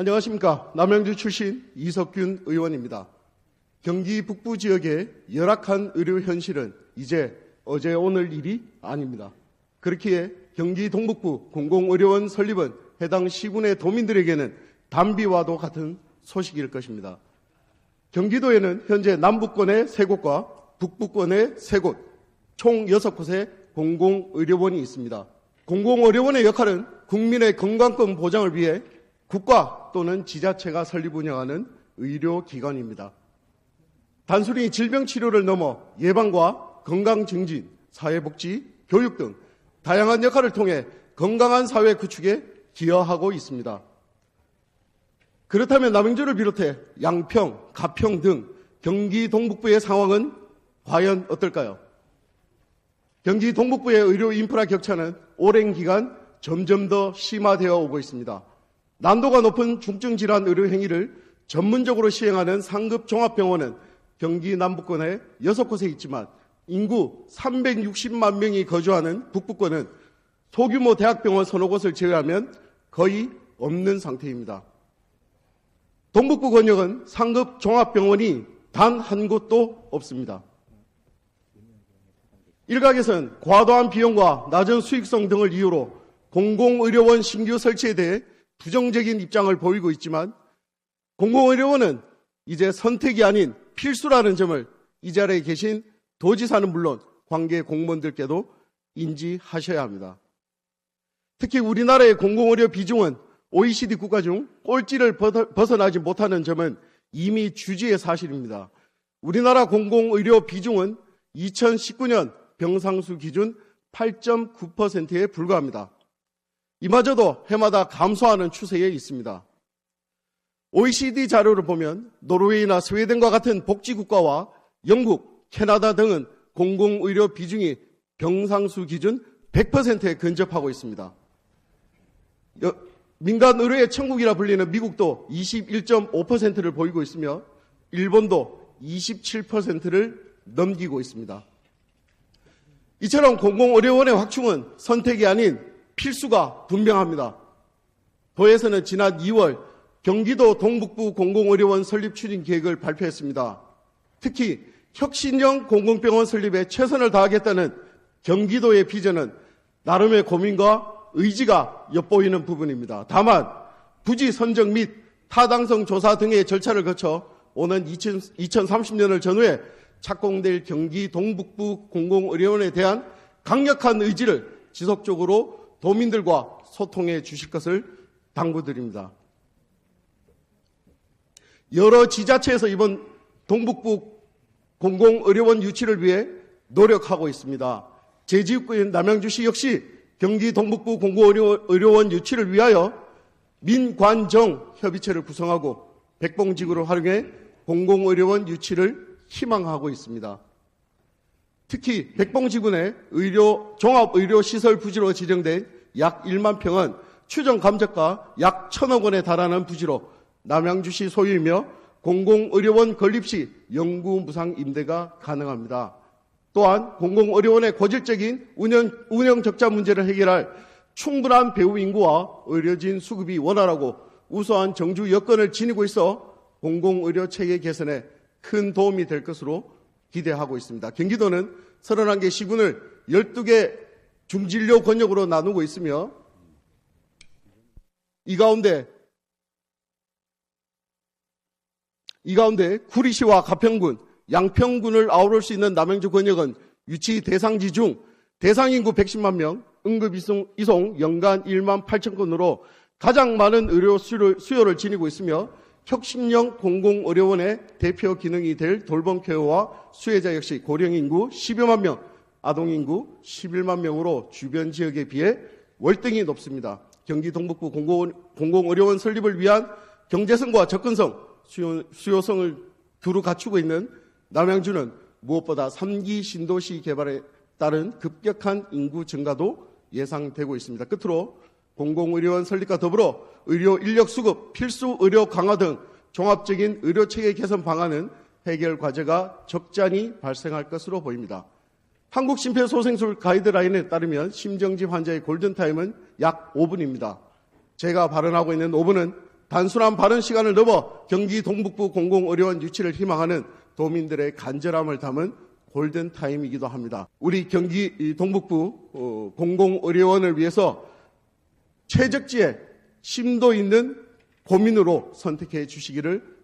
안녕하십니까. 남양주 출신 이석균 의원입니다. 경기 북부 지역의 열악한 의료 현실은 이제 어제 오늘 일이 아닙니다. 그렇기에 경기 동북부 공공의료원 설립은 해당 시군의 도민들에게는 단비와도 같은 소식일 것입니다. 경기도에는 현재 남부권의 3곳과 북부권의 3곳, 총 6곳의 공공의료원이 있습니다. 공공의료원의 역할은 국민의 건강권 보장을 위해 국가 또는 지자체가 설립 운영하는 의료기관입니다. 단순히 질병 치료를 넘어 예방과 건강 증진, 사회복지, 교육 등 다양한 역할을 통해 건강한 사회 구축에 기여하고 있습니다. 그렇다면 남양주를 비롯해 양평, 가평 등 경기 동북부의 상황은 과연 어떨까요? 경기 동북부의 의료 인프라 격차는 오랜 기간 점점 더 심화되어 오고 있습니다. 난도가 높은 중증질환 의료 행위를 전문적으로 시행하는 상급 종합병원은 경기 남부권에 6곳에 있지만 인구 360만 명이 거주하는 북부권은 소규모 대학병원 서너 곳을 제외하면 거의 없는 상태입니다. 동북부 권역은 상급 종합병원이 단 한 곳도 없습니다. 일각에서는 과도한 비용과 낮은 수익성 등을 이유로 공공의료원 신규 설치에 대해 부정적인 입장을 보이고 있지만 공공의료원은 이제 선택이 아닌 필수라는 점을 이 자리에 계신 도지사는 물론 관계 공무원들께도 인지하셔야 합니다. 특히 우리나라의 공공의료 비중은 OECD 국가 중 꼴찌를 벗어나지 못하는 점은 이미 주지의 사실입니다. 우리나라 공공의료 비중은 2019년 병상수 기준 8.9%에 불과합니다. 이마저도 해마다 감소하는 추세에 있습니다. OECD 자료를 보면 노르웨이나 스웨덴과 같은 복지국가와 영국, 캐나다 등은 공공의료 비중이 병상수 기준 100%에 근접하고 있습니다. 민간 의료의 천국이라 불리는 미국도 21.5%를 보이고 있으며 일본도 27%를 넘기고 있습니다. 이처럼 공공의료원의 확충은 선택이 아닌 필수가 분명합니다. 도에서는 지난 2월 경기도 동북부 공공의료원 설립 추진 계획을 발표했습니다. 특히 혁신형 공공병원 설립에 최선을 다하겠다는 경기도의 비전은 나름의 고민과 의지가 엿보이는 부분입니다. 다만 부지 선정 및 타당성 조사 등의 절차를 거쳐 오는 2030년을 전후해 착공될 경기 동북부 공공의료원에 대한 강력한 의지를 지속적으로 도민들과 소통해 주실 것을 당부드립니다. 여러 지자체에서 이번 동북부 공공의료원 유치를 위해 노력하고 있습니다. 제 지역구인 남양주시 역시 경기 동북부 공공의료원 유치를 위하여 민관정 협의체를 구성하고 백봉지구를 활용해 공공의료원 유치를 희망하고 있습니다. 특히 백봉지구 내 종합의료시설 부지로 지정된 약 1만 평은 추정 감정가 약 1,000억 원에 달하는 부지로 남양주시 소유이며 공공의료원 건립 시 영구 무상 임대가 가능합니다. 또한 공공의료원의 고질적인 운영 적자 문제를 해결할 충분한 배후 인구와 의료진 수급이 원활하고 우수한 정주 여건을 지니고 있어 공공의료 체계 개선에 큰 도움이 될 것으로 기대하고 있습니다. 경기도는 31개 시군을 12개 중진료 권역으로 나누고 있으며 이 가운데 구리시와 가평군, 양평군을 아우를 수 있는 남양주 권역은 유치 대상지 중 대상인구 110만 명, 응급이송 연간 1만 8천 건으로 가장 많은 의료 수요를 지니고 있으며 혁신형 공공의료원의 대표 기능이 될 돌봄 케어와 수혜자 역시 고령인구 10여만 명, 아동인구 11만 명으로 주변 지역에 비해 월등히 높습니다. 경기 동북부 공공의료원 설립을 위한 경제성과 접근성, 수요성을 두루 갖추고 있는 남양주는 무엇보다 3기 신도시 개발에 따른 급격한 인구 증가도 예상되고 있습니다. 끝으로 공공의료원 설립과 더불어 의료 인력 수급, 필수 의료 강화 등 종합적인 의료체계 개선 방안은 해결 과제가 적잖이 발생할 것으로 보입니다. 한국심폐소생술 가이드라인에 따르면 심정지 환자의 골든타임은 약 5분입니다. 제가 발언하고 있는 5분은 단순한 발언 시간을 넘어 경기 동북부 공공의료원 유치를 희망하는 도민들의 간절함을 담은 골든타임이기도 합니다. 우리 경기 동북부 공공의료원을 위해서 최적지에 심도 있는 고민으로 선택해 주시기를